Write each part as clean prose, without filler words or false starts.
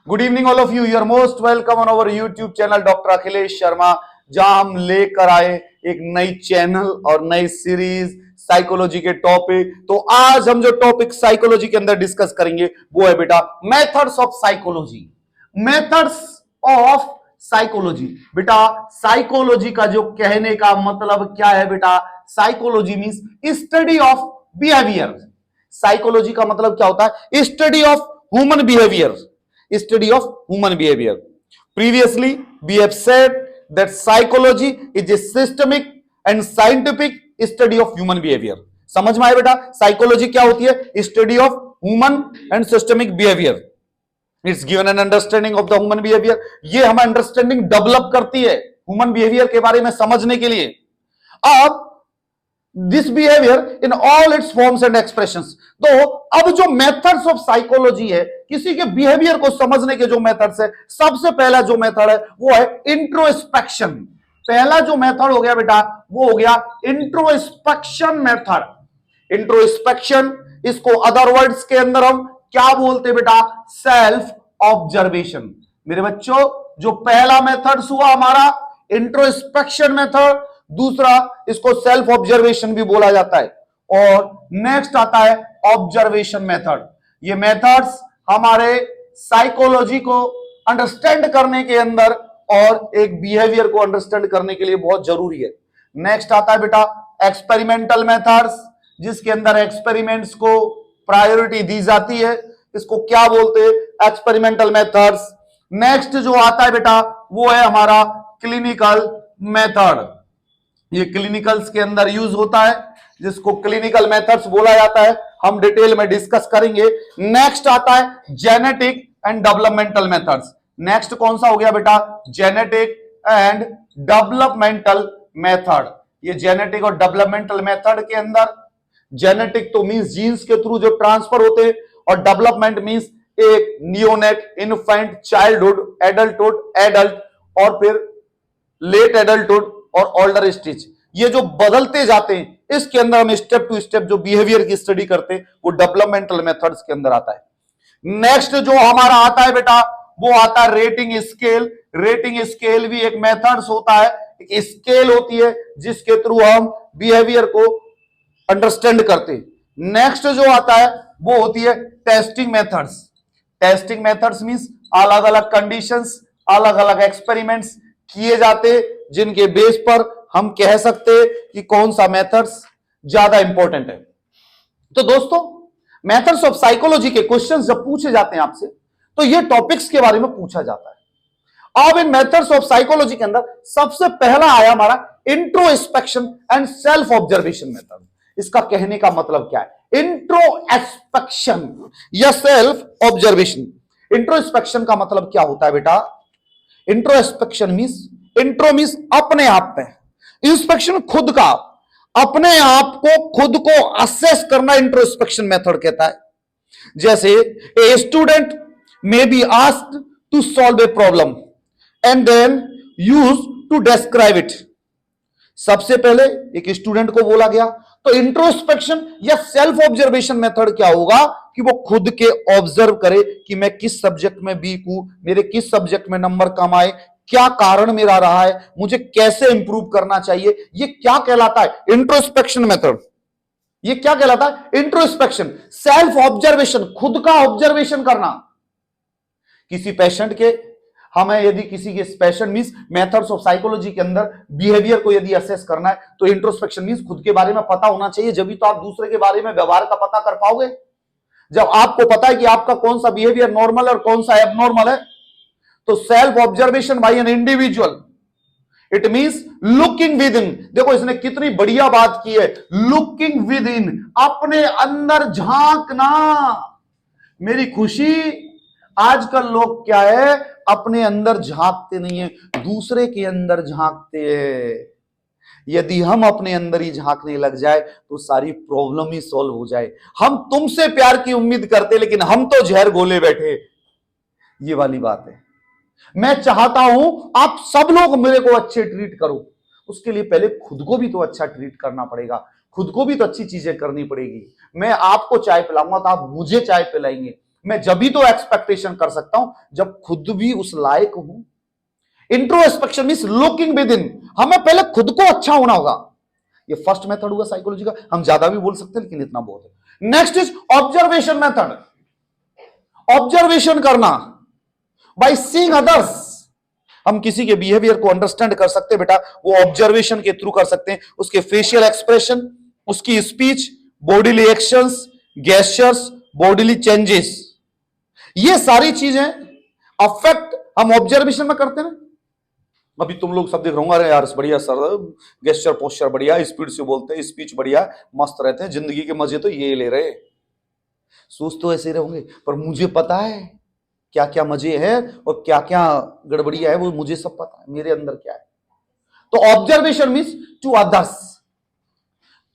Good evening all of you are most welcome on our YouTube channel doctor Akhilesh Sharma, जहां हम लेकर आए एक नई चैनल और नई सीरीज साइकोलॉजी के टॉपिक। तो आज हम जो टॉपिक साइकोलॉजी के अंदर डिस्कस करेंगे वो है बेटा methods of psychology. Methods of psychology बेटा, साइकोलॉजी का जो कहने का मतलब क्या है बेटा, psychology means study of behaviour. Psychology का मतलब क्या होता है? Study of human behaviour, study of human behavior. Previously we have said that psychology is a systemic and scientific study of human behavior. समझ में आया बेटा? साइकोलॉजी क्या होती है? Study of human and systemic behaviour. It's given an understanding of the human behaviour. ये हमें understanding develop करती है ह्यूमन बिहेवियर के बारे में समझने के लिए। अब this behaviour in all it's forms and expressions. तो अब जो मेथड्स ऑफ साइकोलॉजी है, किसी के बिहेवियर को समझने के जो मेथड्स है, सबसे पहला जो मेथड है वो है इंट्रोस्पेक्शन। पहला जो मेथड हो गया बेटा वो हो गया इंट्रोस्पेक्शन मेथड। इंट्रोस्पेक्शन, इसको अदर वर्ड्स के अंदर हम क्या बोलते हैं बेटा? Self observation. मेरे बच्चों, जो पहला मेथड हुआ हमारा इंट्रोस्पेक्शन मेथड, दूसरा इसको सेल्फ ऑब्जर्वेशन भी बोला जाता है, और नेक्स्ट आता है ऑब्जर्वेशन मेथड। ये मेथड्स हमारे साइकोलॉजी को अंडरस्टैंड करने के अंदर और एक बिहेवियर को अंडरस्टैंड करने के लिए बहुत जरूरी है। नेक्स्ट आता है बेटा एक्सपेरिमेंटल मेथड्स, जिसके अंदर एक्सपेरिमेंट्स को प्रायोरिटी दी जाती है। इसको क्या बोलते हैं? Experimental methods. नेक्स्ट जो आता है बेटा वो है हमारा क्लिनिकल मेथड। ये क्लिनिकल्स के अंदर यूज होता है, जिसको क्लिनिकल मेथड्स बोला जाता है। हम डिटेल में डिस्कस करेंगे। नेक्स्ट आता है genetic and developmental methods. Next कौन सा हो गया बेटा? Genetic and developmental method. ये जेनेटिक और डेवलपमेंटल मेथड के अंदर जेनेटिक तो मींस जीन्स के थ्रू जो ट्रांसफर होते हैं, और डेवलपमेंट मींस एक neonate, infant, childhood, adulthood, adult, और फिर लेट एडल्टहुड और ओल्डर स्टेज। ये जो बदलते जाते हैं, इसके अंदर हम स्टेप टू स्टेप जो बिहेवियर की स्टडी करते हैं वो डेवलपमेंटल मेथड्स के अंदर आता है। नेक्स्ट जो हमारा आता है बेटा वो आता है रेटिंग स्केल। रेटिंग स्केल भी एक मेथड्स होता है, एक स्केल होती है जिसके थ्रू हम बिहेवियर को अंडरस्टैंड करते हैं। नेक्स्ट जो आता है वो होती है testing methods. Testing methods means अलग अलग कंडीशंस, अलग अलग एक्सपेरिमेंट्स किए जाते, जिनके बेस पर हम कह सकते हैं कि कौन सा मेथड्स ज्यादा इंपॉर्टेंट है। तो दोस्तों, मेथड्स ऑफ साइकोलॉजी के क्वेश्चंस जब पूछे जाते हैं आपसे, तो ये टॉपिक्स के बारे में पूछा जाता है। अब इन मेथड्स ऑफ साइकोलॉजी के अंदर सबसे पहला आया हमारा introspection and self observation method. इसका कहने का मतलब क्या है? इंट्रोस्पेक्शन या सेल्फ ऑब्जर्वेशन। इंट्रोस्पेक्शन का मतलब क्या होता है बेटा? इंट्रोस्पेक्शन मींस, इंट्रो मींस अपने आप में, इंस्पेक्शन खुद का, अपने आप को खुद को असेस करना इंट्रोस्पेक्शन मेथड कहता है। जैसे a student may be asked to solve a problem and then use to describe it. सबसे पहले एक स्टूडेंट को बोला गया, तो इंट्रोस्पेक्शन या सेल्फ ऑब्जर्वेशन मेथड क्या होगा कि वो खुद के ऑब्जर्व करे कि मैं किस सब्जेक्ट में वीक हूं, मेरे किस सब्जेक्ट में नंबर कम आए, क्या कारण मेरा रहा है, मुझे कैसे इंप्रूव करना चाहिए। ये क्या कहलाता है? Introspection method. ये क्या कहलाता है? इंट्रोस्पेक्शन, सेल्फ ऑब्जर्वेशन, खुद का ऑब्जर्वेशन करना। किसी पेशेंट के, हमें यदि किसी के patient means methods of psychology के अंदर बिहेवियर को यदि असेस करना है, तो इंट्रोस्पेक्शन मींस खुद के बारे में पता होना चाहिए, जब भी तो आप दूसरे के बारे में व्यवहार का पता कर पाओगे। जब आपको पता है कि आपका कौन सा बिहेवियर नॉर्मल और कौन सा एबनॉर्मल है, तो self observation bye an individual, it means looking with in. देखो इसने कितनी बढ़िया बात की है, लुकिंग विद इन, अपने अंदर झांकना। मेरी खुशी, आजकल लोग क्या है, अपने अंदर झांकते नहीं है, दूसरे के अंदर झांकते हैं। यदि हम अपने अंदर ही झांकने लग जाए तो सारी प्रॉब्लम ही सॉल्व हो जाए। हम तुमसे प्यार की उम्मीद करते, लेकिन हम तो जहर घोले बैठे। ये वाली बात है। मैं चाहता हूं आप सब लोग मेरे को अच्छे ट्रीट करो, उसके लिए पहले खुद को भी तो अच्छा ट्रीट करना पड़ेगा, खुद को भी तो अच्छी चीजें करनी पड़ेगी। मैं आपको चाय पिलाऊंगा तो आप मुझे चाय पिलाएंगे, मैं जब भी तो एक्सपेक्टेशन कर सकता हूं जब खुद भी उस लायक हूं। Introspection means looking with in, हमें पहले खुद को अच्छा होना होगा। ये फर्स्ट मेथड हुआ साइकोलॉजी का, हम ज्यादा भी बोल सकते हैं लेकिन इतना बहुत है। Next is observation method. Observation करना बाय सीइंग अदर्स। हम किसी के बिहेवियर को अंडरस्टैंड कर सकते हैं बेटा, वो ऑब्जर्वेशन के थ्रू कर सकते हैं। उसके फेशियल एक्सप्रेशन, उसकी speech, bodily actions, gestures, bodily changes, ये सारी चीजें अफेक्ट हम ऑब्जर्वेशन में करते हैं। अभी तुम लोग सब देख रहे होंगे, अरे यार बढ़िया सर, गेस्चर पोस्चर बढ़िया, स्पीड से बोलते हैं, स्पीच बढ़िया, मस्त रहते हैं, जिंदगी के मजे तो ये ले रहे। सोच तो ऐसे रहोगे, पर मुझे पता है क्या क्या मजे हैं और क्या क्या गड़बड़िया है, वो मुझे सब पता है मेरे अंदर क्या है। तो ऑब्जर्वेशन मीन्स टू अदर्स,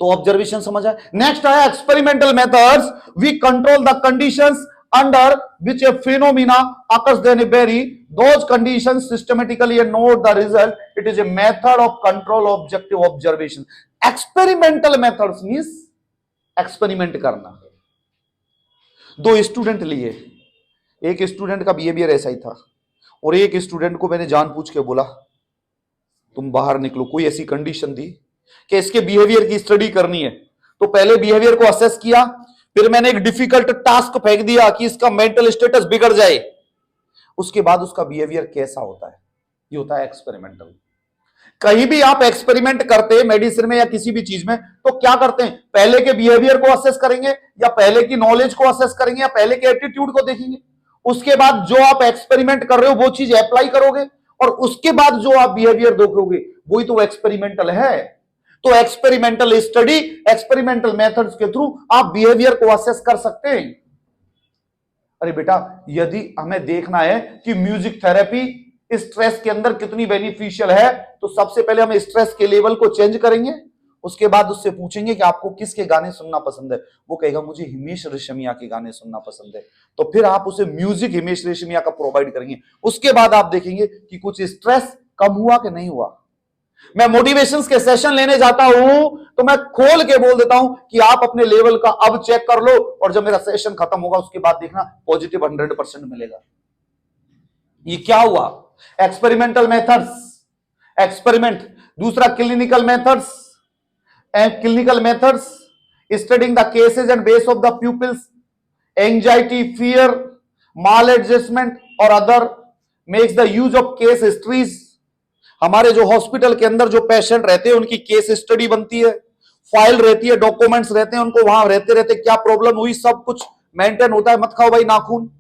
तो ऑब्जर्वेशन समझ आया। नेक्स्ट आया experimental methods. We control the conditions under which a phenomena occurs, then vary those conditions systematically and note the result. It is a method of control objective observation. Experimental methods means experiment करना। दो student लिए, एक student का behaviour ऐसा ही था और एक student को मैंने जानबूझ के बोला तुम बाहर निकलो, कोई ऐसी कंडीशन दी कि इसके बिहेवियर की स्टडी करनी है। तो पहले बिहेवियर को असेस किया, फिर मैंने एक डिफिकल्ट टास्क फेंक दिया कि इसका मेंटल स्टेटस बिगड़ जाए, उसके बाद उसका बिहेवियर कैसा होता है, ये होता है एक्सपेरिमेंटल। कहीं भी आप एक्सपेरिमेंट करते हैं मेडिसिन में या किसी भी चीज में, तो क्या करते हैं, पहले के बिहेवियर को असेस करेंगे या पहले की नॉलेज को असेस करेंगे या पहले के एटीट्यूड को देखेंगे। उसके बाद जो आप एक्सपेरिमेंट कर रहे हो वो चीज अप्लाई करोगे और उसके बाद जो आप बिहेवियर देखोगे वही तो एक्सपेरिमेंटल है। तो एक्सपेरिमेंटल स्टडी, एक्सपेरिमेंटल मेथड्स के थ्रू आप बिहेवियर को असेस कर सकते हैं। अरे बेटा, यदि हमें देखना है कि म्यूजिक थेरेपी स्ट्रेस के अंदर कितनी बेनिफिशियल है, तो सबसे पहले हम स्ट्रेस के लेवल को चेंज करेंगे। उसके बाद उससे पूछेंगे कि आपको किसके गाने सुनना पसंद है, वो कहेगा मुझे हिमेश रेशमिया के गाने सुनना पसंद है। तो फिर आप उसे म्यूजिक हिमेश रेशमिया का प्रोवाइड करेंगे। उसके बाद आप देखेंगे कि कुछ स्ट्रेस कम हुआ कि नहीं हुआ। मैं मोटिवेशंस के सेशन लेने जाता हूं तो मैं खोल के बोल देता हूं कि आप अपने लेवल का अब चेक कर लो और जब मेरा सेशन खत्म होगा उसके बाद देखना पॉजिटिव 100% मिलेगा। ये क्या हुआ, एक्सपेरिमेंटल मेथड्स, एक्सपेरिमेंट। दूसरा clinical methods, clinical methods studying the cases and base of the pupils, anxiety, fear, maladjustment और other, makes the use of case histories. हमारे जो हॉस्पिटल के अंदर जो पेशेंट रहते हैं उनकी केस स्टडी बनती है, फाइल रहती है, डॉक्यूमेंट्स रहते हैं, उनको वहां रहते रहते क्या प्रॉब्लम हुई सब कुछ मेंटेन होता है। मत खाओ भाई नाखून,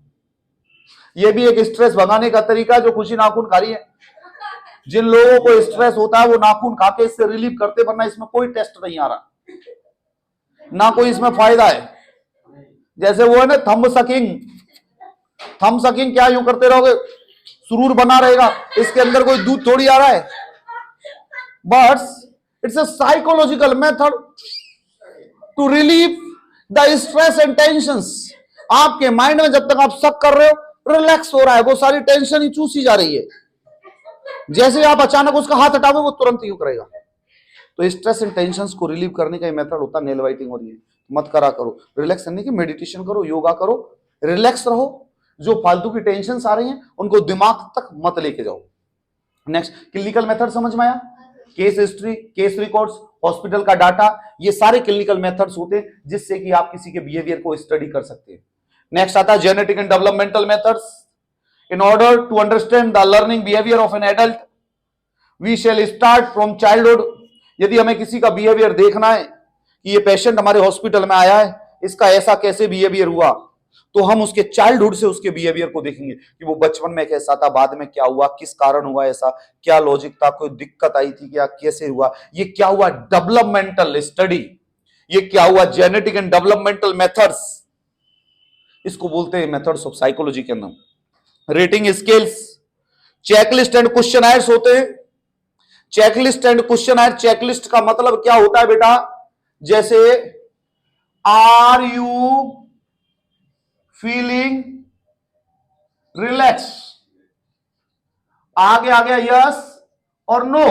ये भी एक स्ट्रेस भगाने का तरीका है। जो खुशी नाखून खा रही है, जिन लोगों को स्ट्रेस होता है वो नाखून खा के इससे रिलीफ करते, वरना इसमें कोई टेस्ट नहीं आ रहा, ना कोई इसमें फायदा है। जैसे वो है ना थंब सकिंग, थंब सकिंग क्या यूं करते रहोगे, सुरूर बना रहेगा, इसके अंदर कोई दूध थोड़ी आ रहा है। But it's a psychological method to relieve the stress and tensions. आपके माइंड में जब तक आप शक कर रहे हो रिलैक्स हो रहा है, वो सारी टेंशन ही चूसी जा रही है। जैसे आप अचानक उसका हाथ हटाओगे वो तुरंत यूं करेगा। तो स्ट्रेस एंड टेंशंस को रिलीव करने का मेथड होता है नेल बाइटिंग। और ये मत करा करो, रिलैक्स करने की मेडिटेशन करो, योगा करो, रिलैक्स रहो। जो फालतू की टेंशन आ रही हैं उनको दिमाग तक मत लेके जाओ। नेक्स्ट क्लिनिकल मेथड समझ में आया, case history, case records, hospital का डाटा, ये सारे क्लिनिकल मेथड्स होते हैं जिससे कि आप किसी के बिहेवियर को स्टडी कर सकते हैं। नेक्स्ट आता है genetic and developmental methods. In order to understand the learning behaviour of an adult we shall start from childhood. यदि हमें किसी का बिहेवियर देखना है कि ये पेशेंट हमारे हॉस्पिटल में आया है, इसका ऐसा कैसे बिहेवियर हुआ, तो हम उसके चाइल्डहुड से उसके बिहेवियर को देखेंगे कि वो बचपन में कैसा था, बाद में क्या हुआ, किस कारण हुआ ऐसा, क्या लॉजिक था, कोई दिक्कत आई थी क्या, कैसे हुआ, ये क्या हुआ, डेवलपमेंटल स्टडी, ये क्या हुआ, जेनेटिक एंड डेवलपमेंटल मेथड्स, इसको बोलते हैं मेथड्स ऑफ साइकोलॉजी के अंदर। रेटिंग स्केल्स, चेकलिस्ट एंड क्वेश्चनआयर्स होते हैं। चेकलिस्ट एंड क्वेश्चनआयर, चेकलिस्ट का मतलब क्या होता है बेटा, जैसे आर यू फीलिंग रिलैक्स, आगे आ गया यस और नो,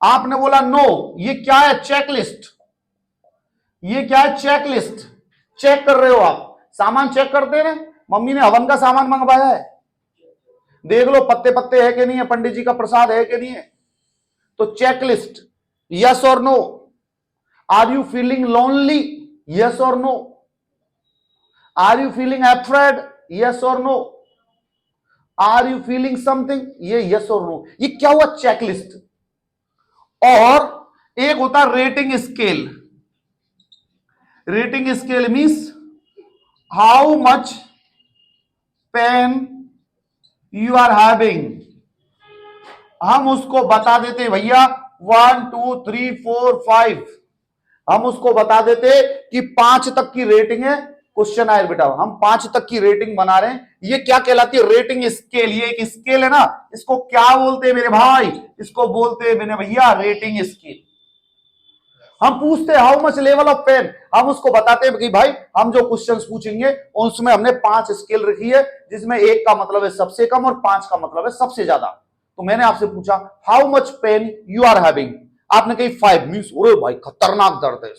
आपने बोला नो, ये क्या है, चेकलिस्ट, ये क्या है, चेकलिस्ट, चेक कर रहे हो आप। सामान चेक करते हैं, मम्मी ने हवन का सामान मंगवाया है, देख लो पत्ते पत्ते है कि नहीं है, पंडित जी का प्रसाद है कि नहीं है। तो चेकलिस्ट, यस और no. Are you feeling lonely, yes और no. Are you feeling afraid, yes और no. Are you feeling something, ये यस और नो। ये क्या हुआ, चेकलिस्ट। और एक होता है rating scale. Rating scale means how much pain you are having. हम उसको बता देते भैया 1 2 3 4 5, हम उसको बता देते कि 5 तक की रेटिंग है। क्वेश्चन आए बेटा, हम 5 तक की रेटिंग बना रहे हैं। ये क्या कहलाती है, रेटिंग स्केल। ये एक स्केल है ना, इसको क्या बोलते हैं मेरे भाई, इसको बोलते हैं मैंने भैया रेटिंग स्केल। हम पूछते हैं how much level of pain, हम उसको बताते हैं कि भाई हम जो क्वेश्चंस पूछेंगे उसमें हमने 5 स्केल रखी है, जिसमें 1 का मतलब है सबसे कम और 5 का मतलब है सबसे ज्यादा। तो मैंने आपसे पूछा how much pain you are having, आपने कही 5 मीन्स अरे भाई खतरनाक दर्द है।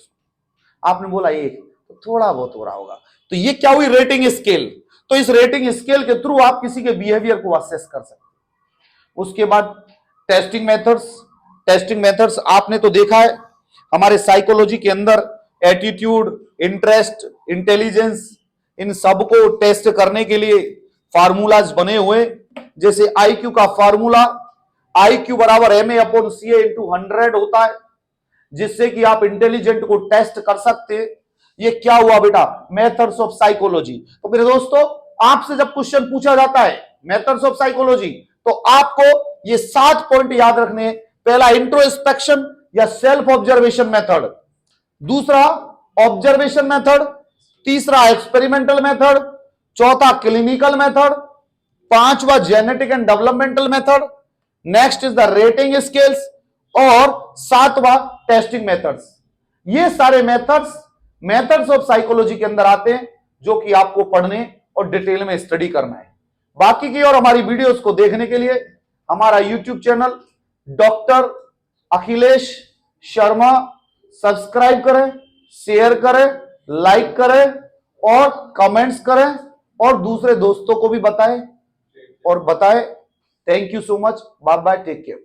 आपने बोला 1, तो थोड़ा बहुत हो रहा होगा। तो ये क्या हुई, रेटिंग स्केल। तो इस रेटिंग स्केल के थ्रू आप किसी के बिहेवियर को असेस कर सकते हैं। उसके बाद टेस्टिंग मेथड्स। टेस्टिंग मेथड्स आपने तो देखा है हमारे साइकोलॉजी के अंदर, एटीट्यूड, इंटरेस्ट, इंटेलिजेंस, इन सबको टेस्ट करने के लिए फार्मूलाज बने हुए। जैसे आईक्यू का फार्मूला, आईक्यू बराबर MA/CA × 100 होता है, जिससे कि आप इंटेलिजेंट को टेस्ट कर सकते हैं। ये क्या हुआ बेटा, मेथड्स ऑफ साइकोलॉजी। तो मेरे दोस्तों, आपसे जब क्वेश्चन पूछा जाता है मेथड्स ऑफ साइकोलॉजी, तो आपको ये 7 पॉइंट याद रखने। पहला इंट्रोस्पेक्शन या सेल्फ ऑब्जर्वेशन मेथड, दूसरा ऑब्जर्वेशन मेथड, तीसरा एक्सपेरिमेंटल मेथड, चौथा क्लिनिकल मेथड, पांचवा genetic and developmental method, next is the rating scales, और सातवां टेस्टिंग मेथड्स। ये सारे मेथड्स ऑफ साइकोलॉजी के अंदर आते हैं, जो कि आपको पढ़ने और डिटेल में स्टडी करना है। बाकी की और हमारी वीडियोस को देखने के लिए हमारा YouTube channel doctor Akhilesh Sharma subscribe करें, शेयर करें, लाइक करें और कमेंट्स करें, और दूसरे दोस्तों को भी बताएं। Thank you so much, bye bye, take care.